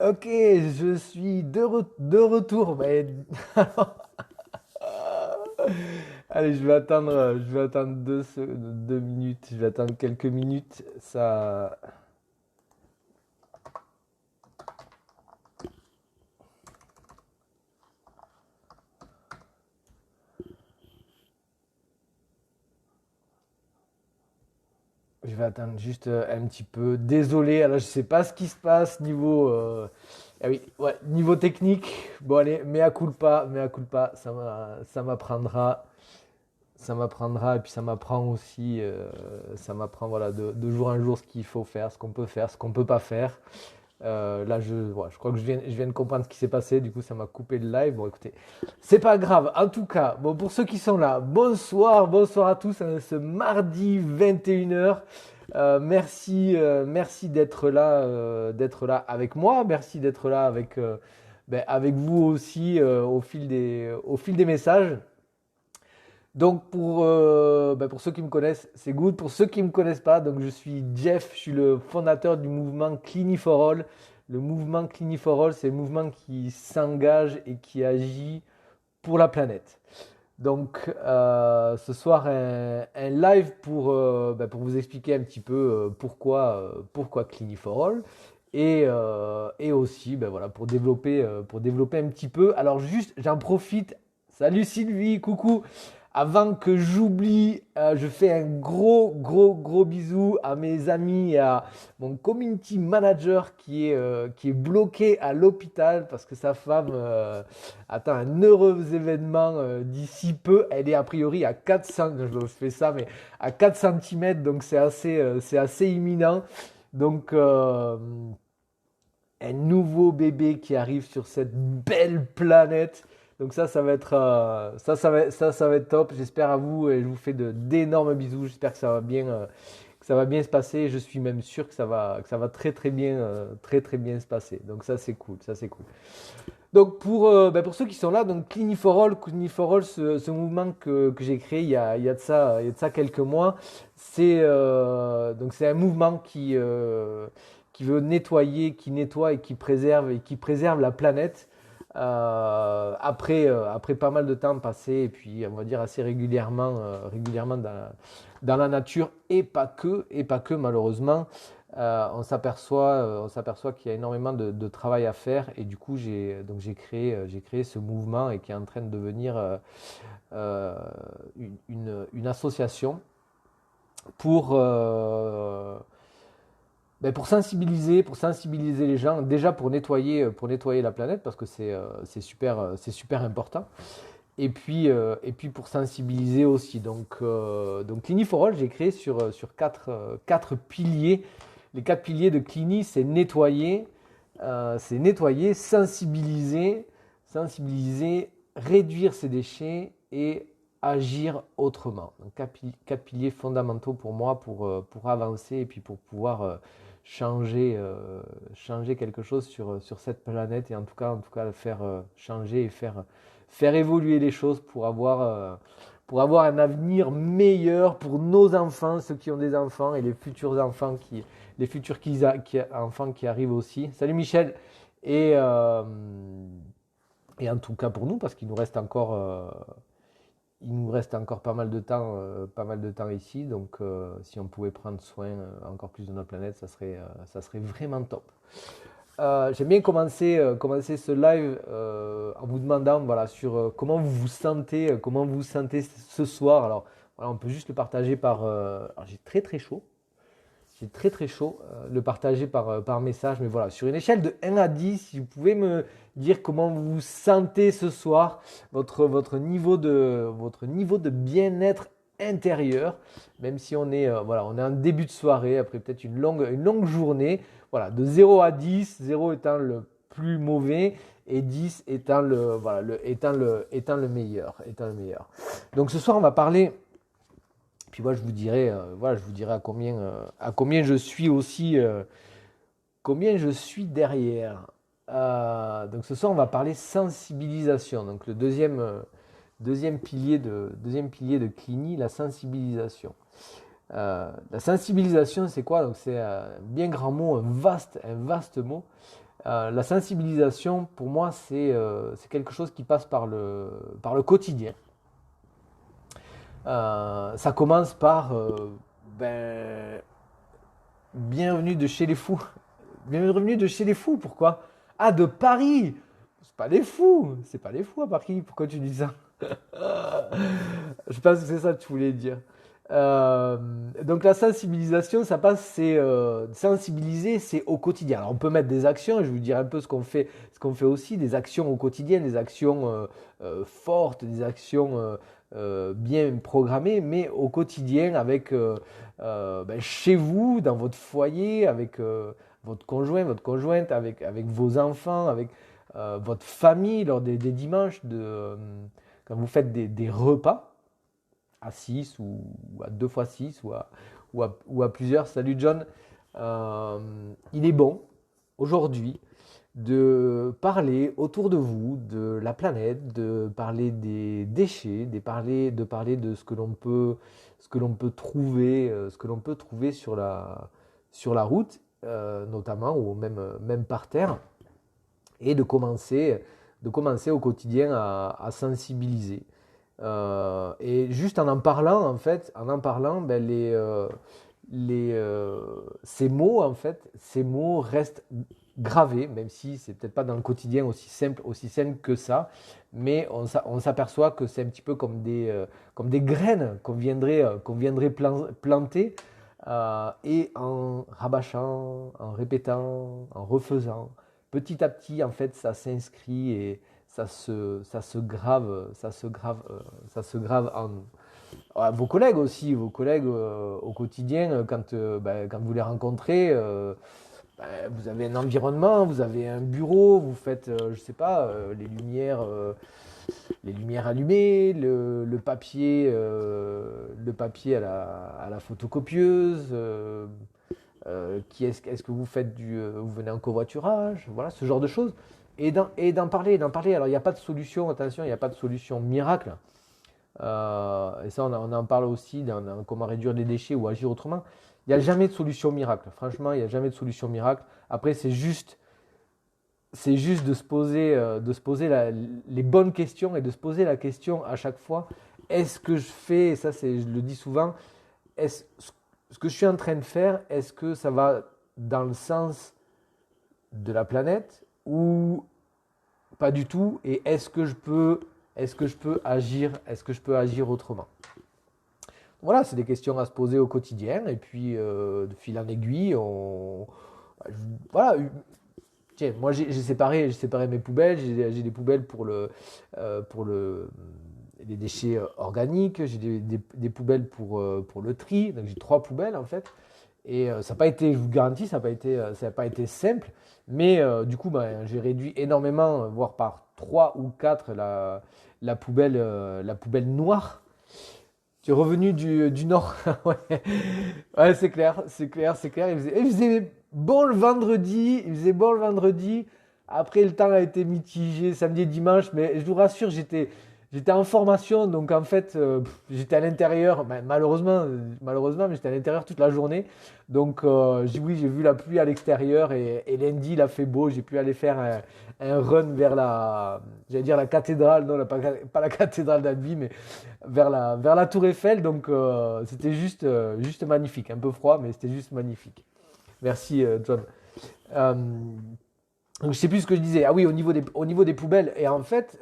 Ok, je suis de retour. Allez, je vais attendre 2 minutes. Je vais attendre quelques minutes. Je vais attendre juste un petit peu. Désolé, alors je sais pas ce qui se passe niveau, ah oui, ouais, niveau technique. Bon allez, mea culpa, ça m'apprendra. Ça m'apprendra et puis ça m'apprend aussi, ça m'apprend voilà, de jour en jour ce qu'il faut faire, ce qu'on peut pas faire. Là, je crois que je viens de comprendre ce qui s'est passé, du coup ça m'a coupé le live. Bon écoutez, c'est pas grave. En tout cas, bon, pour ceux qui sont là, bonsoir à tous, hein, ce mardi 21h. Merci d'être là avec moi, merci d'être là avec vous aussi au fil des messages. Donc pour ceux qui me connaissent, c'est good. Pour ceux qui ne me connaissent pas, donc je suis Jeff, je suis le fondateur du mouvement Cleany for All. Le mouvement Cleany for All, c'est le mouvement qui s'engage et qui agit pour la planète. Donc ce soir, un live pour vous expliquer un petit peu pourquoi Cleany for All. Et aussi voilà, pour développer un petit peu. Alors juste, j'en profite. Salut Sylvie, coucou. Avant que j'oublie, je fais un gros bisou à mes amis et à mon community manager qui est bloqué à l'hôpital parce que sa femme attend un heureux événement d'ici peu. Elle est a priori à 400, je fais ça, mais à 4 cm, donc c'est assez imminent. Donc, un nouveau bébé qui arrive sur cette belle planète. Donc ça va être, ça va être top. J'espère à vous et je vous fais d'énormes bisous. J'espère que ça va bien se passer. Je suis même sûr que ça va très bien se passer. Donc ça c'est cool, ça c'est cool. Donc pour ceux qui sont là, donc Cleany for All, ce mouvement que j'ai créé il y a de ça quelques mois, c'est un mouvement qui veut nettoyer, qui nettoie et qui préserve la planète après pas mal de temps passé et puis on va dire assez régulièrement dans la nature et pas que malheureusement. On s'aperçoit qu'il y a énormément de travail à faire et du coup j'ai créé ce mouvement et qui est en train de devenir euh, une association pour, euh, pour sensibiliser les gens, déjà pour nettoyer la planète parce que c'est super important. Et puis pour sensibiliser aussi. Donc Clini for All, j'ai créé sur quatre piliers. Les 4 piliers de Clini, c'est nettoyer, sensibiliser, réduire ses déchets et agir autrement. Donc 4 piliers fondamentaux pour moi pour avancer et puis pour pouvoir changer quelque chose sur cette planète et en tout cas faire changer et faire évoluer les choses pour avoir un avenir meilleur pour nos enfants, ceux qui ont des enfants et les futurs enfants enfants qui arrivent aussi. Salut Michel. Et, euh, et en tout cas pour nous, parce il nous reste encore pas mal de temps ici. Donc si on pouvait prendre soin encore plus de notre planète, ça serait vraiment top. J'aime bien commencer ce live en vous demandant voilà, sur comment vous vous sentez ce soir. Alors, voilà, on peut juste le partager alors j'ai très chaud, très chaud, le partager par message. Mais voilà, sur une échelle de 1 à 10, si vous pouvez me dire comment vous vous sentez ce soir, votre niveau de bien-être intérieur, même si on est en début de soirée, après peut-être une longue journée. Voilà, de 0 à 10, 0 étant le plus mauvais et 10 étant le meilleur. Donc ce soir, on va parler puis moi, je vous dirai à combien je suis aussi, combien je suis derrière. Donc ce soir, on va parler sensibilisation. Donc le deuxième pilier de Clini, la sensibilisation. La sensibilisation, c'est quoi? Donc c'est un bien grand mot, un vaste mot. La sensibilisation, pour moi, c'est quelque chose qui passe par le quotidien. Ça commence par ben, bienvenue de chez les fous. Bienvenue de chez les fous, pourquoi? Ah, de Paris! C'est pas des fous à Paris, pourquoi tu dis ça? Je pense que c'est ça que tu voulais dire. Euh, donc la sensibilisation, ça passe, c'est sensibiliser, c'est au quotidien. Alors on peut mettre des actions, je vais vous dire un peu ce qu'on fait aussi, des actions au quotidien, des actions fortes, des actions bien programmées, mais au quotidien avec ben, chez vous, dans votre foyer, avec votre conjoint, votre conjointe, avec vos enfants, avec votre famille lors des dimanches, quand vous faites des repas à 6 ou à 2 fois 6 ou à plusieurs. Salut John. Il est bon aujourd'hui de parler autour de vous de la planète, de parler des déchets, de parler de ce que l'on peut trouver, sur la route, notamment, ou même par terre, et de commencer au quotidien à sensibiliser. Et juste en parlant, en fait, ben, ces mots, en fait, ces mots restent gravés, même si c'est peut-être pas dans le quotidien aussi simple que ça, mais on s'aperçoit que c'est un petit peu comme des graines qu'on viendrait planter, et en rabâchant, en répétant, en refaisant, petit à petit, en fait, ça s'inscrit et ça se grave en nous. Vos collègues aussi, vos collègues au quotidien, quand vous les rencontrez, vous avez un environnement, vous avez un bureau, vous faites, je sais pas, les lumières allumées, le papier à la photocopieuse. Est-ce que vous faites vous venez en covoiturage, voilà, ce genre de choses. Et d'en parler, d'en parler. Alors, il n'y a pas de solution, attention, il n'y a pas de solution miracle. Et ça, on en parle aussi dans comment réduire les déchets ou agir autrement. Il n'y a jamais de solution miracle. Franchement, il n'y a jamais de solution miracle. Après, c'est juste de se poser les bonnes questions et de se poser la question à chaque fois, est-ce que je fais, et ça je le dis souvent, est-ce, ce que je suis en train de faire, est-ce que ça va dans le sens de la planète ou pas du tout? Et est-ce que je peux agir autrement? Voilà, c'est des questions à se poser au quotidien. Et puis, de fil en aiguille, voilà. Tiens, moi j'ai séparé mes poubelles. J'ai des poubelles pour les déchets organiques. J'ai des poubelles pour le tri. Donc j'ai 3 poubelles en fait. Et ça n'a pas été, je vous garantis, ça n'a pas été simple. Mais du coup, ben, j'ai réduit énormément, voire par 3 ou 4 la poubelle noire. Tu es revenu du nord. Ouais, ouais, c'est clair, c'est clair, c'est clair. Il faisait bon le vendredi. Il faisait bon le vendredi. Après, le temps a été mitigé samedi et dimanche. Mais je vous rassure, j'étais en formation. Donc, en fait, j'étais à l'intérieur. Ben, malheureusement, mais j'étais à l'intérieur toute la journée. Donc, oui, j'ai vu la pluie à l'extérieur. Et lundi, il a fait beau. J'ai pu aller faire un run vers j'allais dire la cathédrale. Non, pas la cathédrale d'Albi, mais vers la Tour Eiffel. Donc c'était juste magnifique. Un peu froid, mais c'était juste magnifique. Merci John. Euh, donc je sais plus ce que je disais. Ah oui, au niveau des poubelles. Et en fait,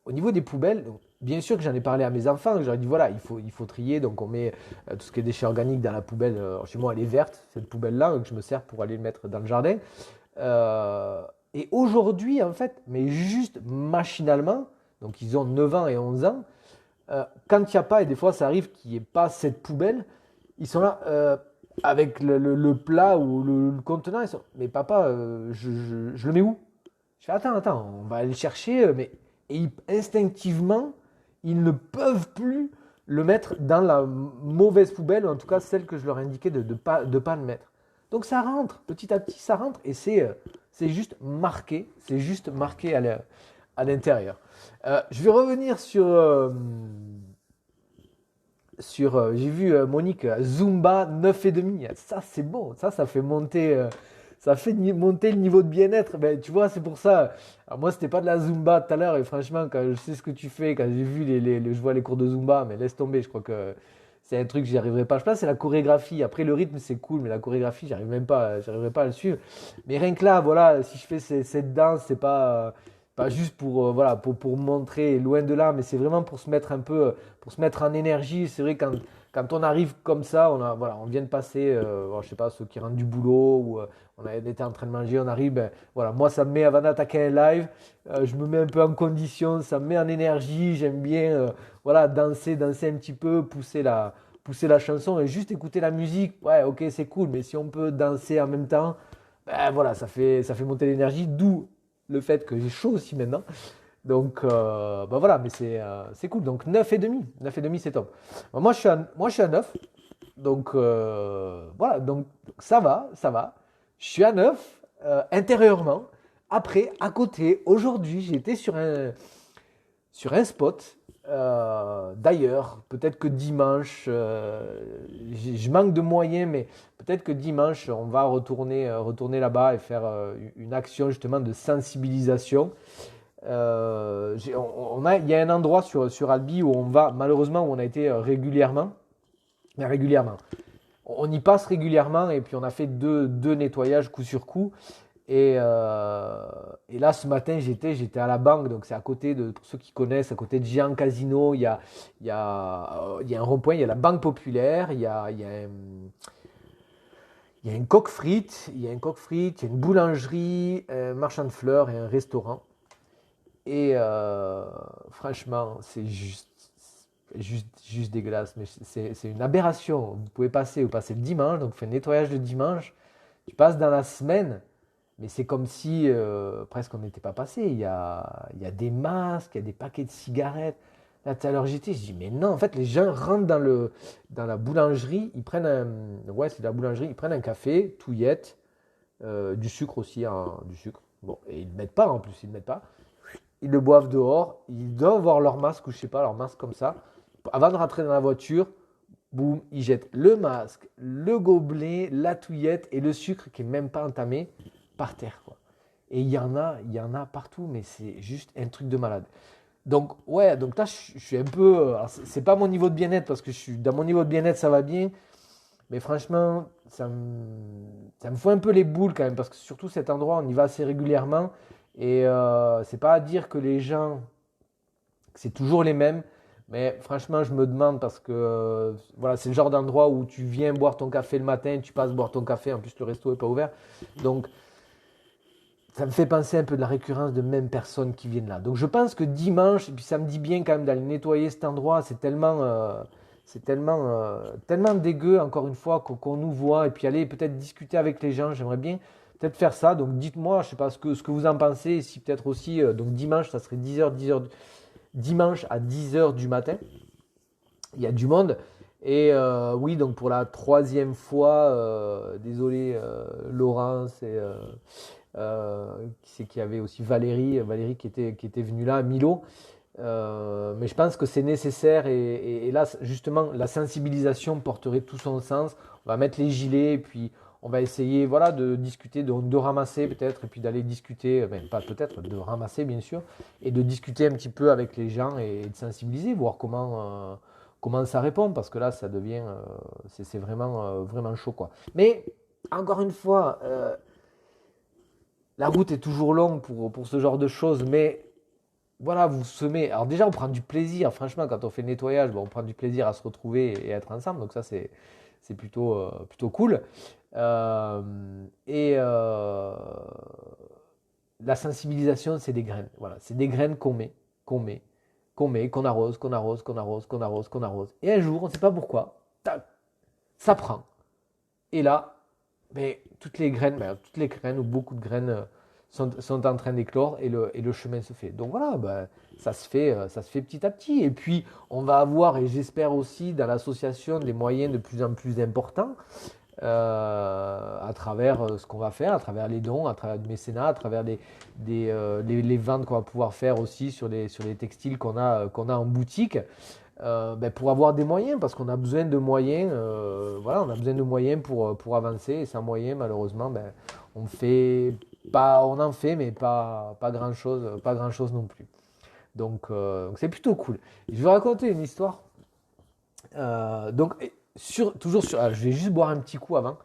au niveau des poubelles, donc, bien sûr que j'en ai parlé à mes enfants. J'aurais dit voilà, il faut trier. Donc on met tout ce qui est déchets organiques dans la poubelle. Chez moi, elle est verte, cette poubelle-là, que je me sers pour aller le mettre dans le jardin. Euh, et aujourd'hui, en fait, mais juste machinalement, donc ils ont 9 ans et 11 ans, quand il n'y a pas, et des fois ça arrive qu'il n'y ait pas cette poubelle, ils sont là avec le plat ou le contenant. Ils sont, mais papa, je le mets où? Je fais attends, on va aller le chercher. Instinctivement, ils ne peuvent plus le mettre dans la mauvaise poubelle, ou en tout cas celle que je leur indiquais de pas le mettre. Donc ça rentre, petit à petit ça rentre, et c'est juste marqué à l'intérieur. Je vais revenir j'ai vu Monique Zumba 9,5. Ça, c'est bon. Ça fait monter. ça fait monter le niveau de bien-être. Ben, tu vois, c'est pour ça. Alors moi, c'était pas de la Zumba tout à l'heure, et franchement, quand je sais ce que tu fais, quand j'ai vu je vois les cours de Zumba, mais laisse tomber, je crois que c'est un truc, j'y arriverai pas. Je pense que c'est la chorégraphie. Après, le rythme, c'est cool, mais la chorégraphie, j'arriverai pas à le suivre. Mais rien que là, voilà, si je fais cette danse, c'est pas juste voilà, pour montrer loin de là, mais c'est vraiment pour se mettre un peu, pour se mettre en énergie. C'est vrai, quand on arrive comme ça, voilà, on vient de passer, bon, je sais pas, ceux qui rentrent du boulot ou on a été en train de manger, on arrive, ben, voilà, moi ça me met avant d'attaquer un live, je me mets un peu en condition, ça me met en énergie, j'aime bien, voilà, danser un petit peu, pousser la chanson et juste écouter la musique. Ouais, ok, c'est cool, mais si on peut danser en même temps, ben voilà, ça fait monter l'énergie, d'où le fait que j'ai chaud aussi maintenant. Donc, bah voilà, mais c'est cool. Donc, 9,5. 9,5, c'est top. Bon, moi, je suis à 9. Donc, voilà. Donc, ça va, ça va. Je suis à 9 intérieurement. Après, à côté, aujourd'hui, j'étais sur un spot. D'ailleurs, peut-être que dimanche, je manque de moyens, mais peut-être que dimanche, on va retourner là-bas et faire une action justement de sensibilisation. Il y a un endroit sur Albi où on va, malheureusement, où on a été régulièrement. Mais régulièrement. On y passe régulièrement et puis on a fait deux nettoyages coup sur coup. Et là, ce matin, j'étais à la banque, donc c'est à côté pour ceux qui connaissent, à côté de Géant Casino, il y a un rond-point, il y a la Banque Populaire, il y a un coq frites, il y a une boulangerie, un marchand de fleurs et un restaurant. Et franchement, c'est juste dégueulasse. Mais c'est une aberration. Vous passez le dimanche, donc vous faites le nettoyage le dimanche. Tu passes dans la semaine, mais c'est comme si presque on n'était pas passé. Il y a des masques, il y a des paquets de cigarettes. Là, tout à l'heure, je dis, mais non, en fait, les gens rentrent dans la boulangerie, ils prennent ouais, c'est de la boulangerie, ils prennent un café, touillette, du sucre aussi, hein, du sucre. Bon, et ils ne le mettent pas en plus, ils ne le mettent pas. Ils le boivent dehors, ils doivent avoir leur masque ou je sais pas, leur masque comme ça. Avant de rentrer dans la voiture, boum, ils jettent le masque, le gobelet, la touillette et le sucre qui est même pas entamé par terre, quoi. Et il y en a partout, mais c'est juste un truc de malade. Donc ouais, donc là je suis un peu, alors, c'est pas mon niveau de bien-être parce que dans mon niveau de bien-être ça va bien, mais franchement ça me fout un peu les boules quand même parce que surtout cet endroit on y va assez régulièrement et c'est pas à dire que les gens c'est toujours les mêmes. Mais franchement, je me demande parce que voilà, c'est le genre d'endroit où tu viens boire ton café le matin, tu passes boire ton café, en plus le resto n'est pas ouvert. Donc ça me fait penser un peu de la récurrence de mêmes personnes qui viennent là. Donc je pense que dimanche, et puis ça me dit bien quand même d'aller nettoyer cet endroit, c'est tellement dégueu, encore une fois, qu'on nous voit, et puis aller peut-être discuter avec les gens, j'aimerais bien peut-être faire ça. Donc dites-moi, je ne sais pas ce que vous en pensez, et si peut-être aussi, donc dimanche, ça serait 10h, dimanche à 10h du matin, il y a du monde. Et oui, donc pour la troisième fois, désolé Laurence et qui c'est qu'il y avait aussi Valérie qui était venue là, Milo. Mais je pense que c'est nécessaire et là justement la sensibilisation porterait tout son sens. On va mettre les gilets et puis on va essayer voilà de discuter, de ramasser peut-être et puis d'aller discuter, pas peut-être, de ramasser bien sûr et de discuter un petit peu avec les gens et de sensibiliser, voir comment ça répond parce que là ça devient c'est vraiment chaud quoi. Mais encore une fois, la route est toujours longue pour ce genre de choses, mais voilà, vous semez. Alors déjà, on prend du plaisir, franchement, quand on fait le nettoyage, bon, on prend du plaisir à se retrouver et être ensemble, donc ça, c'est plutôt cool. Euh, et la sensibilisation, c'est des graines. Voilà, c'est des graines qu'on met, qu'on arrose, qu'on arrose, qu'on arrose, qu'on arrose, qu'on arrose. Et un jour, on ne sait pas pourquoi, tac, ça prend. Et là, toutes les graines ou beaucoup de graines sont en train d'éclore et le chemin se fait. Donc voilà, ça se fait petit à petit. Et puis, on va avoir, et j'espère aussi, dans l'association, des moyens de plus en plus importants à travers ce qu'on va faire, à travers les dons, à travers le mécénat, à travers les ventes qu'on va pouvoir faire aussi sur les textiles qu'on a en boutique. Pour avoir des moyens, parce qu'on a besoin de moyens, voilà, on a besoin de moyens pour avancer, et sans moyens, malheureusement, On en fait, mais pas grand-chose non plus. Donc c'est plutôt cool. Je vais raconter une histoire. Toujours sur. Je vais juste boire un petit coup avant.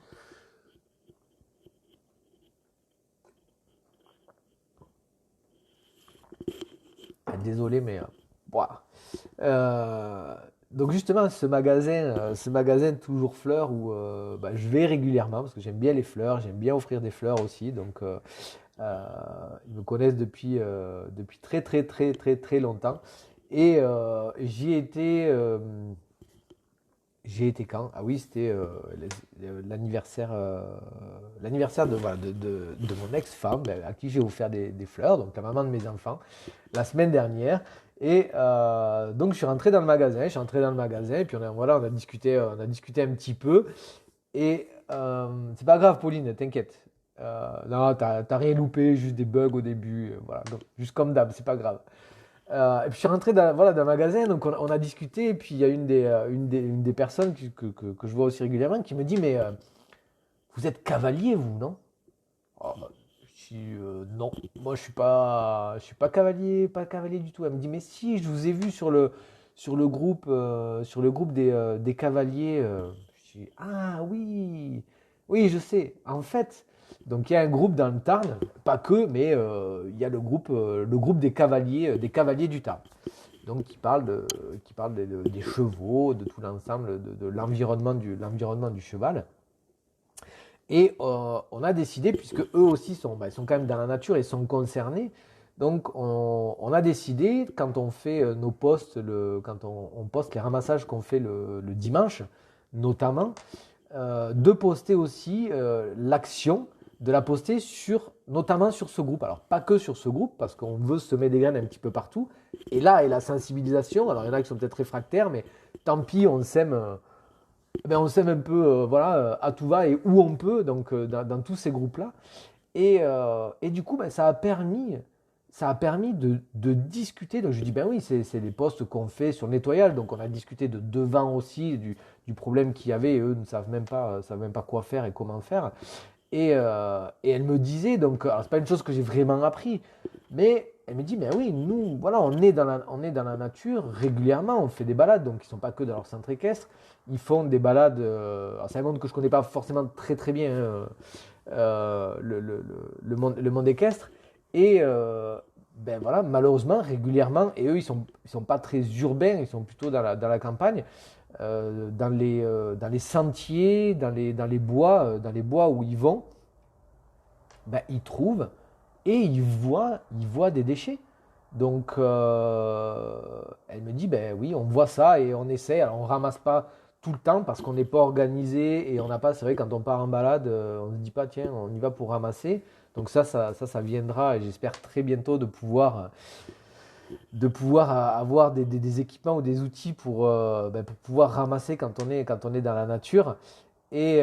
Désolé, mais voilà. Euh, donc justement, ce magasin Toujours Fleurs où je vais régulièrement parce que j'aime bien les fleurs, j'aime bien offrir des fleurs aussi. Euh, ils me connaissent depuis très très très très très longtemps. Et j'y ai été quand? Ah oui, c'était l'anniversaire de mon ex-femme à qui j'ai offert des fleurs, donc la maman de mes enfants, la semaine dernière. Et donc je suis rentré dans le magasin, et puis on a discuté un petit peu. Et c'est pas grave, Pauline, t'inquiète. Non, t'as rien loupé, juste des bugs au début, voilà, donc, juste comme d'hab, c'est pas grave. Et puis je suis rentré dans le magasin, donc on a discuté, et puis il y a une des personnes que je vois aussi régulièrement qui me dit, mais vous êtes cavalier, vous, non? Oh, je dis, non, moi je suis pas cavalier du tout. Elle me dit, mais si, je vous ai vu sur le groupe des cavaliers. Je dis, ah oui, oui, je sais. En fait, donc il y a un groupe dans le Tarn, pas que, mais il y a le groupe des cavaliers du Tarn. Donc qui parle des chevaux, de tout l'ensemble, de l'environnement du cheval. Et on a décidé, puisque eux aussi ils sont quand même dans la nature et sont concernés, donc on a décidé, quand on fait nos posts, quand on poste les ramassages qu'on fait le dimanche, notamment, de poster aussi l'action, de la poster notamment sur ce groupe. Alors pas que sur ce groupe, parce qu'on veut semer des graines un petit peu partout. Et là, et la sensibilisation, alors il y en a qui sont peut-être réfractaires, mais tant pis, on sème un peu voilà, à tout va et où on peut, donc dans tous ces groupes-là. Et du coup, ça a permis de discuter. Donc je dis, ben oui, c'est les posts qu'on fait sur le nettoyage. Donc on a discuté de devant aussi, du problème qu'il y avait. Et eux ne savent même pas quoi faire et comment faire. Et elle me disait, donc, alors c'est pas une chose que j'ai vraiment appris, mais elle me dit, mais oui, nous, voilà, on est dans la nature régulièrement, on fait des balades, donc ils sont pas que dans leur centre équestre, ils font des balades, alors c'est un monde que je connais pas forcément très très bien, le monde équestre, et ben voilà, malheureusement, régulièrement, et eux, ils sont pas très urbains, ils sont plutôt dans la campagne, dans les sentiers, dans les bois où ils vont, ben, ils trouvent et ils voient des déchets. Donc, elle me dit, ben oui, on voit ça et on essaie. Alors, on ramasse pas tout le temps parce qu'on n'est pas organisé et on n'a pas, c'est vrai, quand on part en balade, on ne se dit pas, tiens, on y va pour ramasser. Donc ça viendra et j'espère très bientôt de pouvoir avoir des équipements ou des outils pour pouvoir ramasser quand on est dans la nature. Et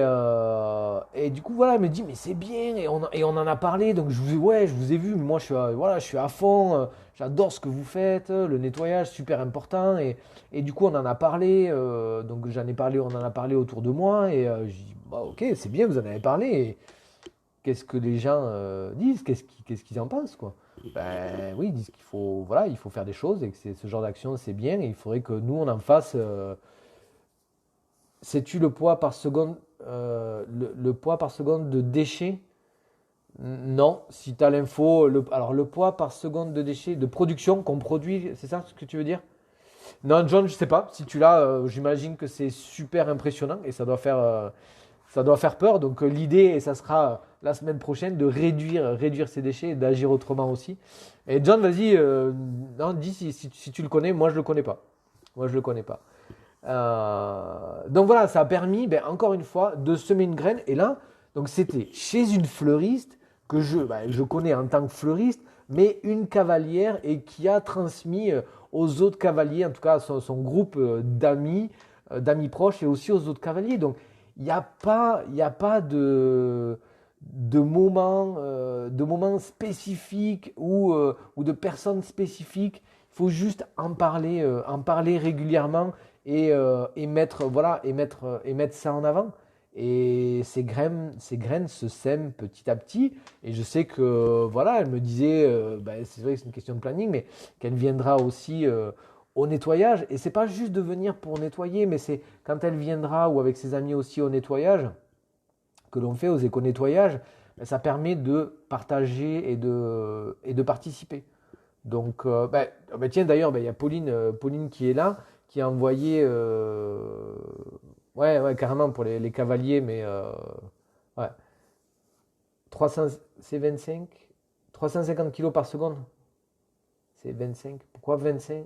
du coup, voilà, elle me dit, mais c'est bien, et on en a parlé, donc je vous ai vu, moi voilà, je suis à fond, j'adore ce que vous faites, le nettoyage, super important, et du coup, on en a parlé, donc on en a parlé autour de moi, et je dis, bah, ok, c'est bien, vous en avez parlé, et qu'est-ce que les gens disent, qu'est-ce qu'ils en pensent, quoi. Ben oui, ils disent qu'il faut, voilà, il faut faire des choses, et que ce genre d'action, c'est bien, et il faudrait que nous, on en fasse. Sais-tu le poids par seconde, le poids par seconde de déchets? Non, si tu as l'info, alors le poids par seconde de déchets, de production qu'on produit, c'est ça ce que tu veux dire? Non, John, je sais pas. Si tu l'as, j'imagine que c'est super impressionnant et ça doit faire peur. Donc l'idée, et ça sera la semaine prochaine, de réduire ces déchets et d'agir autrement aussi. Et John, vas-y, non, dis si tu le connais, moi je le connais pas. Moi je le connais pas. Donc voilà, ça a permis, ben, encore une fois, de semer une graine. Et là, donc c'était chez une fleuriste que je connais en tant que fleuriste, mais une cavalière et qui a transmis aux autres cavaliers, en tout cas à son groupe d'amis proches et aussi aux autres cavaliers. Donc il y a pas de moments spécifiques ou de personnes spécifiques. Il faut juste en parler régulièrement et mettre ça en avant. Et ces graines se sèment petit à petit. Et je sais que, voilà, elle me disait, c'est vrai que c'est une question de planning, mais qu'elle viendra aussi au nettoyage. Et c'est pas juste de venir pour nettoyer, mais c'est quand elle viendra ou avec ses amis aussi au nettoyage, que l'on fait aux éco-nettoyages, ça permet de partager et de participer. Donc, tiens, d'ailleurs, il y a Pauline qui est là, qui a envoyé, ouais, carrément pour les cavaliers, mais ouais, 300, c'est 25, 350 kilos par seconde. C'est 25. Pourquoi 25?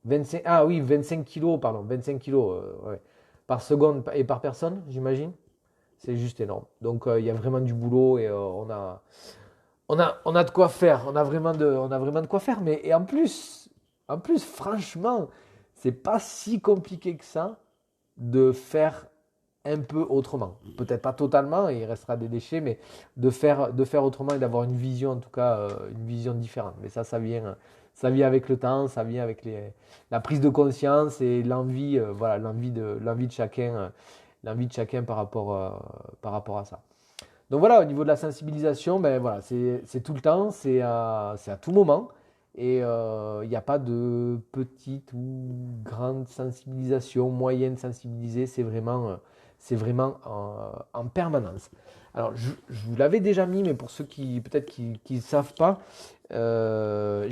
25, ah oui, 25 kilos, pardon, 25 kilos ouais, par seconde et par personne, j'imagine. C'est juste énorme. Donc, il y a vraiment du boulot et on a de quoi faire. On a vraiment de quoi faire. Mais et en plus, franchement, c'est pas si compliqué que ça de faire un peu autrement. Peut-être pas totalement, il restera des déchets, mais de faire autrement et d'avoir une vision, en tout cas, une vision différente. Mais ça vient avec le temps, ça vient avec la prise de conscience et l'envie, voilà, l'envie de chacun par rapport à ça. Donc voilà, au niveau de la sensibilisation, ben voilà, c'est tout le temps, c'est à tout moment. Et il n'y a pas de petite ou grande sensibilisation, moyenne sensibilisée, c'est vraiment en permanence. Alors, je vous l'avais déjà mis, mais pour ceux qui peut-être qui ne savent pas, et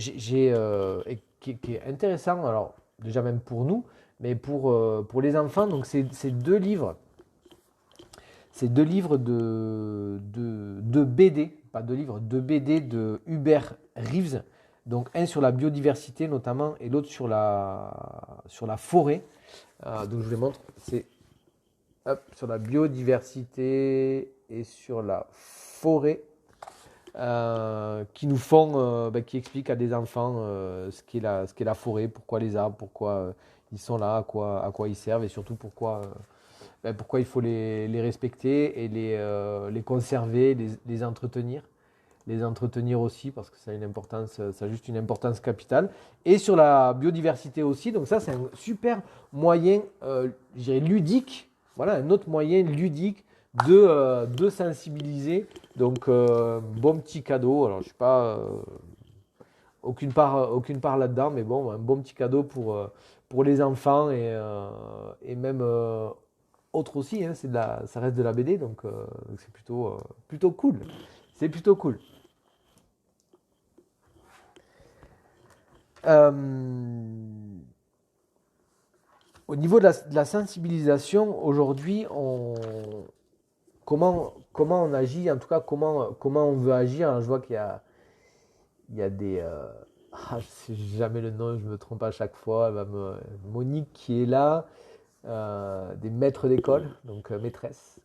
qui est intéressant, alors déjà même pour nous, mais pour les enfants, donc c'est deux livres. C'est deux livres de BD, pas deux livres, deux BD de Hubert Reeves. Donc un sur la biodiversité notamment et l'autre sur la forêt. Donc je vous les montre. C'est sur la biodiversité et sur la forêt qui expliquent à des enfants ce qu'est la forêt, pourquoi les arbres, pourquoi ils sont là, à quoi ils servent et surtout pourquoi il faut les respecter et les conserver, les entretenir. Les entretenir aussi parce que ça a une importance, ça a juste une importance capitale. Et sur la biodiversité aussi, donc ça c'est un super moyen, je dirais ludique, voilà un autre moyen ludique de sensibiliser. Donc bon petit cadeau, alors je ne sais pas, aucune part là-dedans, mais bon, un bon petit cadeau pour les enfants et même autre aussi, hein, ça reste de la BD, donc c'est plutôt cool. C'est plutôt cool. Euh, Au niveau de la sensibilisation, aujourd'hui, comment on agit, en tout cas comment on veut agir. Alors, je vois il y a des... je sais jamais le nom, je me trompe à chaque fois. Monique qui est là, des maîtres d'école, donc maîtresse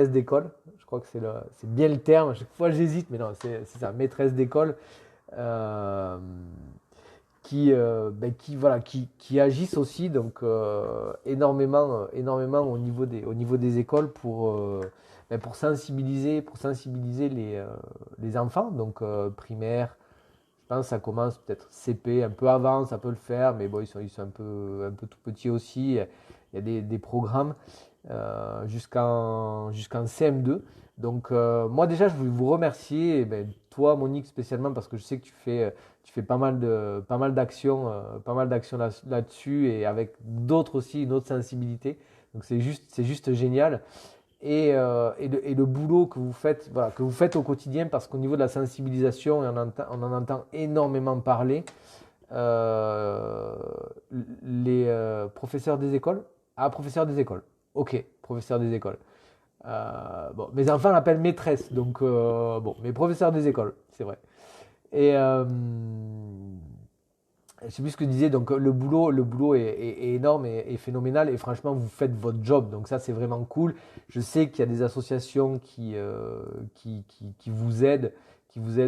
d'école, je crois que c'est bien le terme, à chaque fois j'hésite, mais non, c'est ça, maîtresse d'école, euh, voilà, qui agissent aussi donc énormément au niveau des écoles pour sensibiliser les enfants, donc primaire. Je pense que ça commence peut-être CP, un peu avant, ça peut le faire, mais bon, ils sont un peu tout petits aussi. Il y a des programmes jusqu'en CM2. Donc, moi, déjà, je voulais vous remercier, et ben, toi, Monique, spécialement, parce que je sais que tu fais pas mal d'actions là-dessus, et avec d'autres aussi, une autre sensibilité. Donc, c'est juste génial et le boulot que vous faites, voilà, que vous faites au quotidien, parce qu'au niveau de la sensibilisation, et on en entend énormément parler, euh, les professeurs des écoles, ah, professeurs des écoles, ok, professeurs des écoles. Bon, mes enfants l'appellent maîtresse, donc bon, mes professeurs des écoles, c'est vrai. Et je sais plus ce que tu disais, donc le boulot est énorme et phénoménal et franchement vous faites votre job, donc ça c'est vraiment cool. Je sais qu'il y a des associations qui vous aident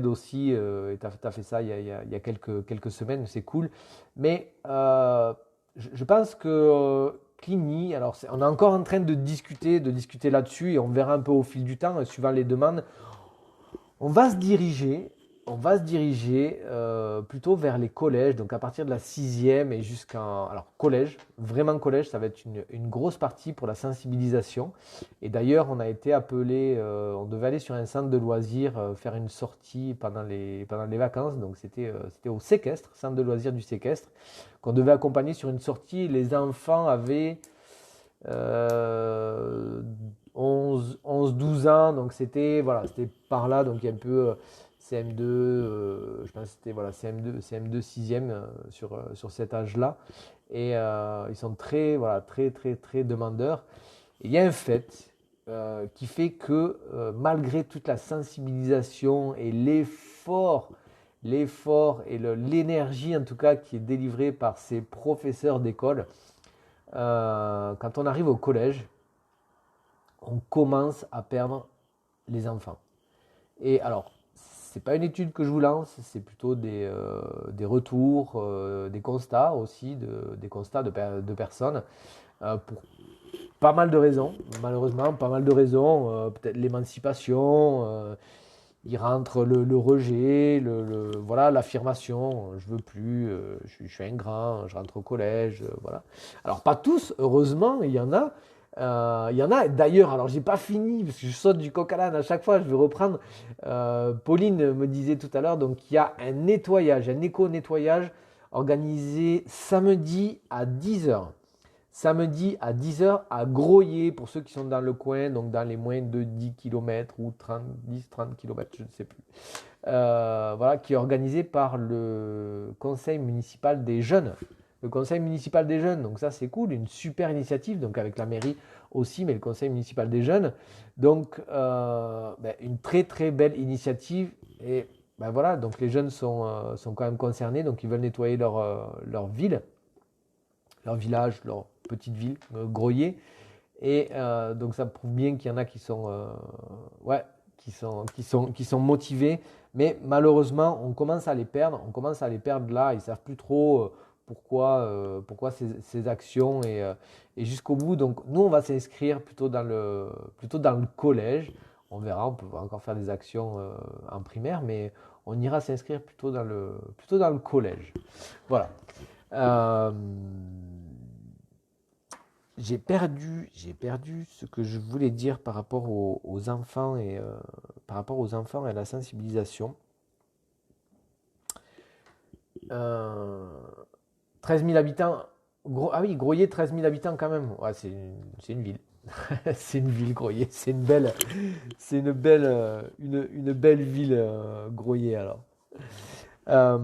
aussi, et tu as fait ça il y a quelques semaines, c'est cool. Mais je pense que Clini, alors on est encore en train de discuter là-dessus et on verra un peu au fil du temps, suivant les demandes, on va se diriger. on va se diriger plutôt vers les collèges, donc à partir de la sixième et jusqu'à... Alors collège, vraiment collège, ça va être une grosse partie pour la sensibilisation. Et d'ailleurs, on a été appelé, on devait aller sur un centre de loisirs, faire une sortie pendant les vacances, donc c'était au séquestre, centre de loisirs du séquestre, qu'on devait accompagner sur une sortie. Les enfants avaient euh, 12 ans, donc c'était voilà, c'était par là, donc il y a un peu CM2, je pense que c'était voilà, CM2 6e sur cet âge-là. Et ils sont très, voilà, très, très, très demandeurs. Et il y a un fait qui fait que malgré toute la sensibilisation et l'effort et l'énergie en tout cas qui est délivrée par ces professeurs d'école, quand on arrive au collège, on commence à perdre les enfants. Et alors, c'est pas une étude que je vous lance, c'est plutôt des retours, des constats aussi, des constats de personnes, pour pas mal de raisons, malheureusement, pas mal de raisons, peut-être l'émancipation, il rentre le rejet, voilà, l'affirmation, je veux plus, je suis ingrat, je rentre au collège, voilà. Alors pas tous, heureusement, il y en a d'ailleurs, alors j'ai pas fini, parce que je saute du coq à l'âne à chaque fois, je vais reprendre. Pauline me disait tout à l'heure, donc il y a un nettoyage, un éco-nettoyage organisé samedi à 10 h. Samedi à 10 h à Groyer, pour ceux qui sont dans le coin, donc dans les moins de 10 km ou 30 km, je ne sais plus. Voilà, qui est organisé par le conseil municipal des jeunes. Le conseil municipal des jeunes, donc ça c'est cool, une super initiative, donc avec la mairie aussi, mais le conseil municipal des jeunes. Donc une très très belle initiative. Et ben voilà, donc les jeunes sont quand même concernés, donc ils veulent nettoyer leur ville, leur village, leur petite ville, Groyer. Et donc ça prouve bien qu'il y en a qui sont, ouais, qui sont motivés. Mais malheureusement, on commence à les perdre. On commence à les perdre là. Ils ne savent plus trop pourquoi ces actions et jusqu'au bout. Donc nous, on va s'inscrire plutôt dans le collège. On verra, on peut encore faire des actions en primaire, mais on ira s'inscrire plutôt dans le collège. Voilà. Euh, j'ai perdu ce que je voulais dire par rapport aux enfants et par rapport aux enfants et à la sensibilisation. Euh, 13 000 habitants. Ah oui, Groyer, 13 000 habitants quand même. Ouais, c'est une ville. C'est une ville, Groyer. C'est une belle ville, Groyer alors. Euh,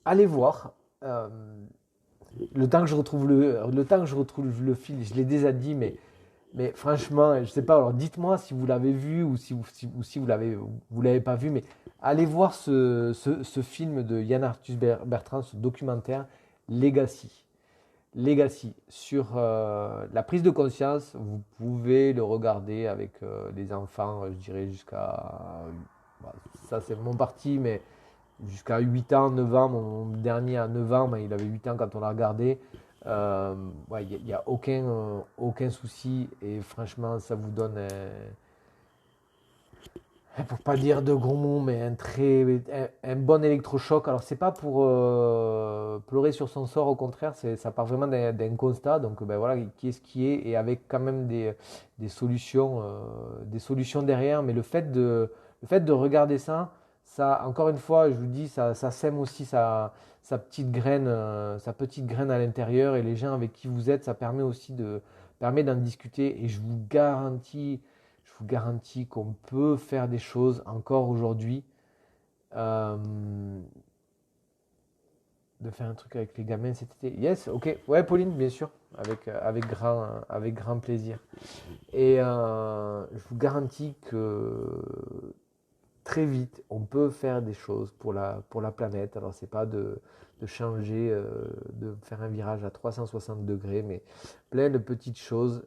allez voir. euh, le temps que je retrouve le fil, je l'ai déjà dit, mais franchement, je sais pas. Alors dites-moi si vous l'avez vu ou si vous l'avez pas vu, mais allez voir ce film de Yann Arthus Bertrand, ce documentaire Legacy. Legacy sur la prise de conscience. Vous pouvez le regarder avec les enfants, je dirais bah, ça c'est mon parti, mais jusqu'à 8 ans, 9 ans. Mon dernier à 9 ans, mais il avait 8 ans quand on l'a regardé. Ouais, il n'y a aucun souci et franchement, ça vous donne pour pas dire de gros mots, mais un bon électrochoc. Alors, c'est pas pour pleurer sur son sort, au contraire, ça part vraiment d'un constat. Donc, ben voilà, qui est ce qui est, et avec quand même des solutions derrière. Mais le fait de regarder ça, encore une fois, je vous dis, ça sème aussi sa petite graine à l'intérieur, et les gens avec qui vous êtes, ça permet d'en discuter, et je vous garantis qu'on peut faire des choses encore aujourd'hui. Euh, de faire un truc avec les gamins cet été. Yes, ok. Ouais, Pauline, bien sûr. Avec grand plaisir. Et je vous garantis que très vite, on peut faire des choses pour la planète. Alors, c'est pas de changer, de faire un virage à 360 degrés, mais plein de petites choses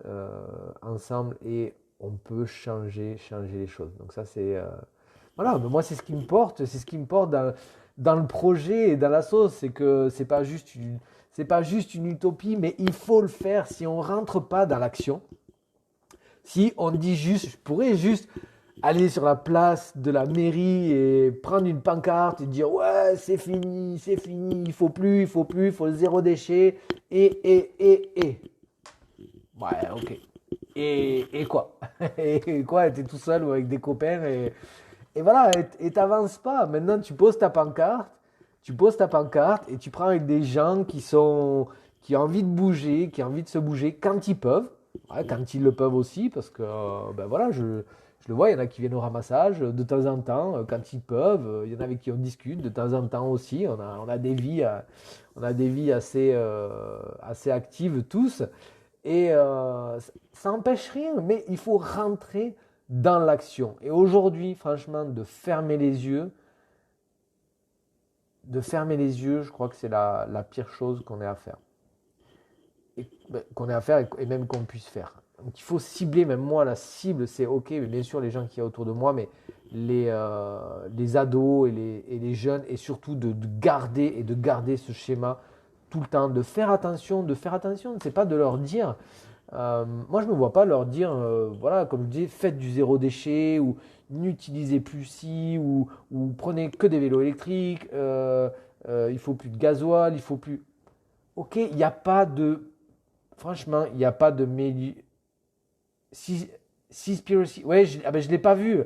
ensemble, et on peut changer les choses. Donc ça, voilà, mais moi, c'est ce qui me porte dans le projet et dans la sauce. C'est que c'est pas juste une utopie, mais il faut le faire. Si on rentre pas dans l'action, Si on dit juste, je pourrais juste aller sur la place de la mairie et prendre une pancarte et dire ouais, c'est fini, il faut le zéro déchet et. Ouais, ok. Et quoi? Et quoi? T'es tout seul ou avec des copains et voilà, et t'avances pas. Maintenant, tu poses ta pancarte et tu prends avec des gens qui ont envie de bouger, qui ont envie de se bouger quand ils peuvent. Ouais, quand ils le peuvent aussi, parce que ben voilà, je le vois, il y en a qui viennent au ramassage de temps en temps, quand ils peuvent. Il y en a avec qui on discute de temps en temps aussi. On a des vies, assez actives tous. Et ça n'empêche rien, mais il faut rentrer dans l'action. Et aujourd'hui, franchement, je crois que c'est la pire chose qu'on ait à faire. Qu'on ait à faire et même qu'on puisse faire. Donc il faut cibler, même moi, la cible, c'est ok, mais bien sûr les gens qui y a autour de moi, mais les ados et les jeunes, et surtout de garder ce schéma tout le temps, de faire attention, c'est pas de leur dire, moi, je ne me vois pas leur dire, voilà, comme je dis, faites du zéro déchet ou n'utilisez plus ci ou prenez que des vélos électriques, il faut plus de gasoil, il faut plus. Ok, il n'y a pas de. Franchement, il n'y a pas de. Seaspiracy. Ouais, ah ben, je ne l'ai pas vu.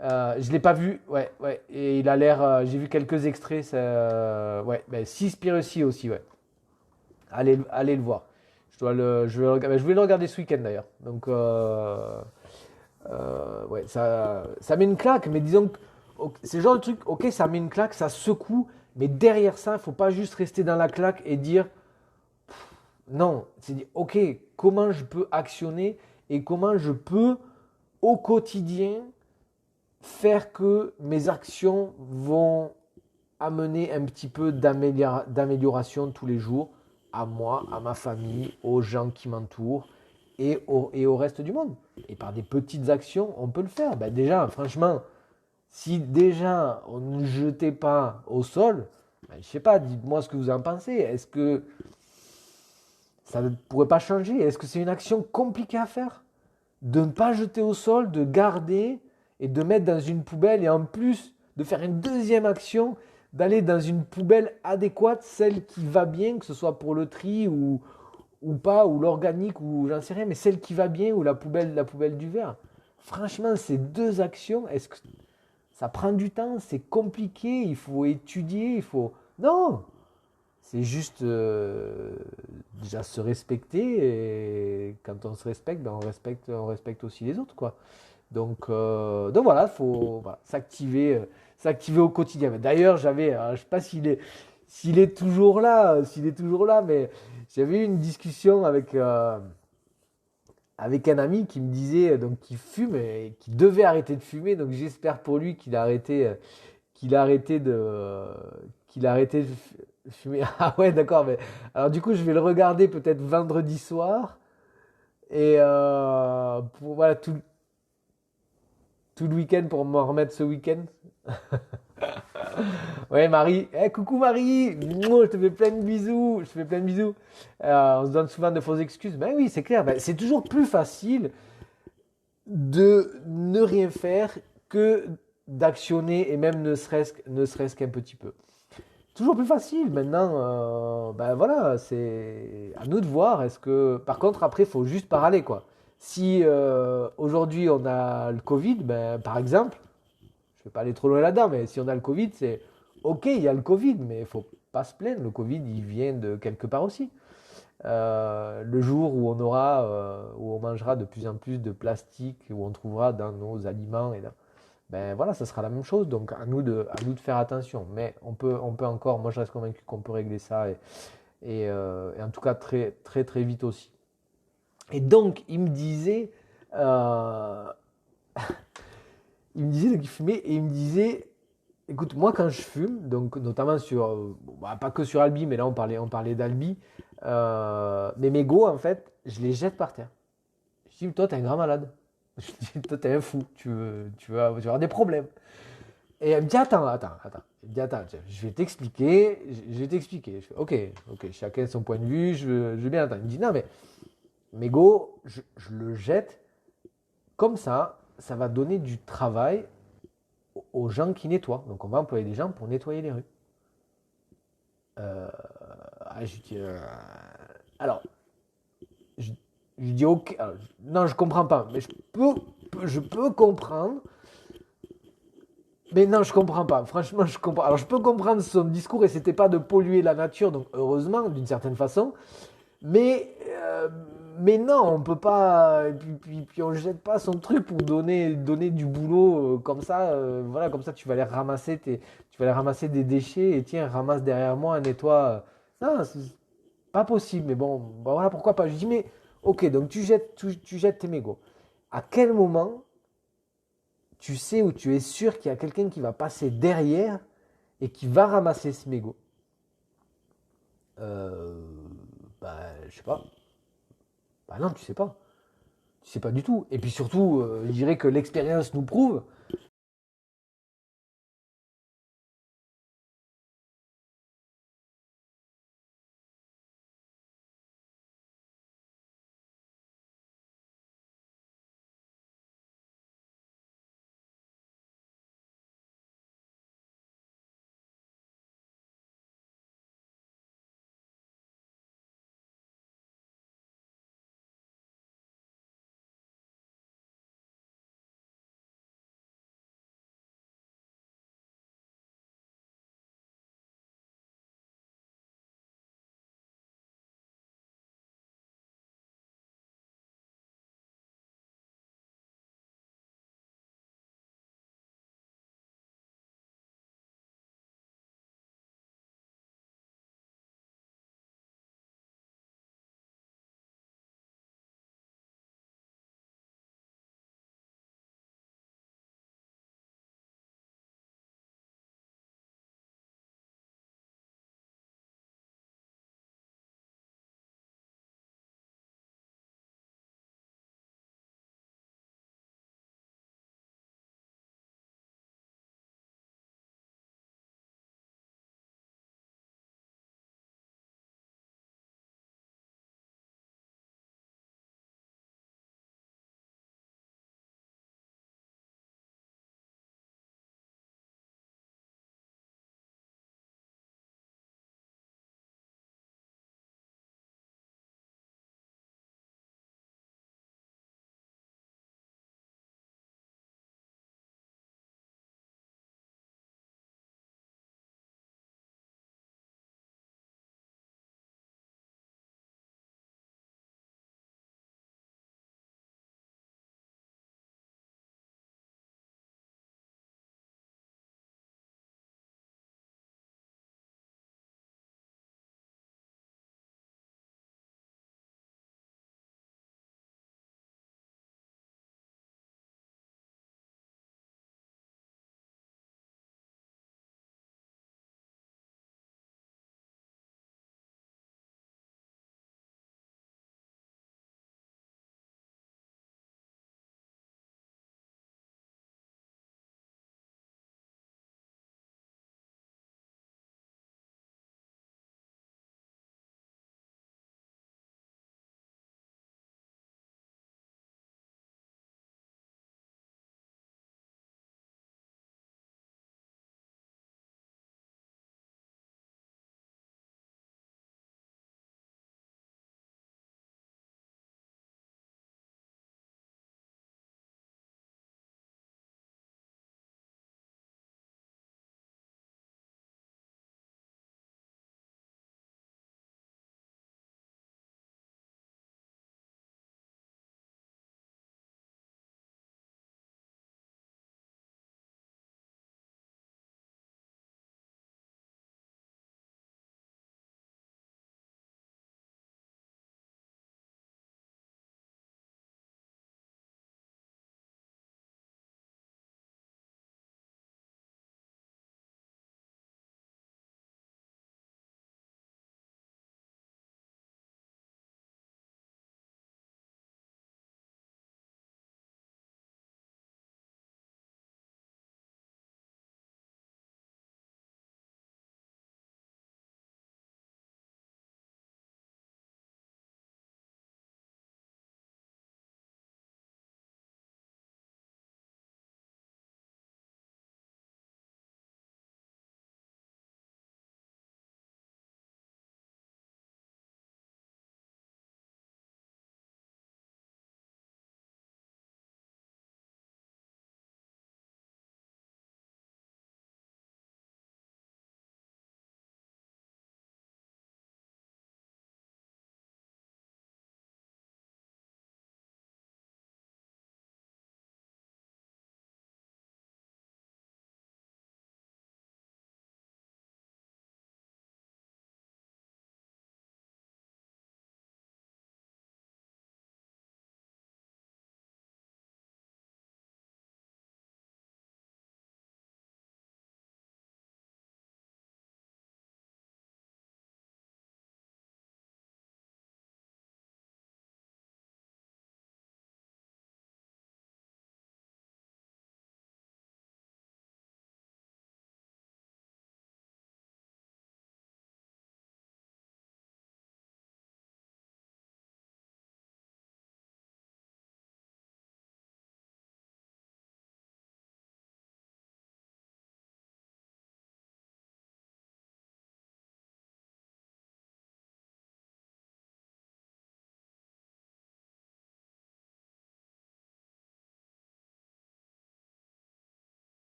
Je l'ai pas vu, ouais, ouais. Et il a l'air. J'ai vu quelques extraits. Ouais, ben, Seaspiracy aussi, ouais. Allez le voir. Je voulais le regarder ce week-end d'ailleurs. Donc, ouais, ça met une claque, mais disons que c'est le genre de truc, ok, ça met une claque, ça secoue, mais derrière ça, il ne faut pas juste rester dans la claque et dire non. C'est dire, ok, comment je peux actionner et comment je peux au quotidien faire que mes actions vont amener un petit peu d'amélioration tous les jours à moi, à ma famille, aux gens qui m'entourent et au reste du monde. Et par des petites actions, on peut le faire. Ben déjà, franchement, si déjà on ne jetait pas au sol, ben, je sais pas, dites-moi ce que vous en pensez. Est-ce que ça ne pourrait pas changer? Est-ce que c'est une action compliquée à faire? De ne pas jeter au sol, de garder et de mettre dans une poubelle et en plus de faire une deuxième action, d'aller dans une poubelle adéquate, celle qui va bien, que ce soit pour le tri ou pas, ou l'organique, ou j'en sais rien, mais celle qui va bien, ou la poubelle du verre. Franchement, ces deux actions, est-ce que ça prend du temps, c'est compliqué, il faut étudier, il faut. Non! C'est juste déjà se respecter et quand on se respecte, ben on respecte aussi les autres, quoi. Donc voilà, il faut voilà, s'activer au quotidien. D'ailleurs, je ne sais pas s'il est toujours là, mais j'avais eu une discussion avec un ami qui me disait donc qui fume et qui devait arrêter de fumer. Donc j'espère pour lui qu'il a arrêté de fumer. Ah ouais, d'accord. Mais alors du coup, je vais le regarder peut-être vendredi soir et pour voilà tout le week-end pour m'en remettre ce week-end. Ouais, Marie. Coucou Marie. Mouah, je te fais plein de bisous. Je te fais plein de bisous. On se donne souvent de fausses excuses. Ben oui, c'est clair. Ben, c'est toujours plus facile de ne rien faire que d'actionner et même ne serait-ce qu'un petit peu. Toujours plus facile. Maintenant, ben voilà, c'est à nous de voir. Est-ce que, par contre, après, il faut juste pas râler, quoi. Si aujourd'hui on a le Covid, ben, par exemple, je ne vais pas aller trop loin là-dedans, mais si on a le Covid, c'est ok, il y a le Covid, mais il ne faut pas se plaindre. Le Covid, il vient de quelque part aussi. Le jour où on mangera de plus en plus de plastique, où on trouvera dans nos aliments, ben voilà, ça sera la même chose. Donc à nous de faire attention. Mais on peut encore, moi je reste convaincu qu'on peut régler ça et en tout cas très très très vite aussi. Et donc euh, il me disait qu'il fumait et il me disait, écoute, moi quand je fume, donc notamment bah, pas que sur Albi, mais là on parlait d'Albi, mes mégots en fait, je les jette par terre. Je dis, toi t'es un grand malade. Je dis, toi t'es un fou, tu vas avoir des problèmes. Et elle me dit, attends, attends, attends. Elle me dit, attends, je vais t'expliquer, je vais t'expliquer. Je fais, ok, chacun son point de vue, je veux bien attendre. Il me dit, non mais mégot, je le jette comme ça va donner du travail aux gens qui nettoient. Donc on va employer des gens pour nettoyer les rues. Euh, je dis, alors, je, je dis ok. Alors, non, je comprends pas, mais je peux comprendre. Mais non, je comprends pas. Franchement, je comprends. Alors, je peux comprendre son discours et c'était pas de polluer la nature, donc heureusement, d'une certaine façon. Mais, euh, mais non, on peut pas. Et puis on jette pas son truc pour donner du boulot comme ça. Voilà, comme ça, tu vas aller ramasser des déchets et tiens, ramasse derrière moi, nettoie. Non, c'est pas possible. Mais bon, bah voilà, pourquoi pas. Je dis, mais ok, donc tu jettes tes mégots. À quel moment tu sais ou tu es sûr qu'il y a quelqu'un qui va passer derrière et qui va ramasser ce mégot? Euh, je sais pas. Bah non, tu sais pas. Tu sais pas du tout. Et puis surtout, je dirais que l'expérience nous prouve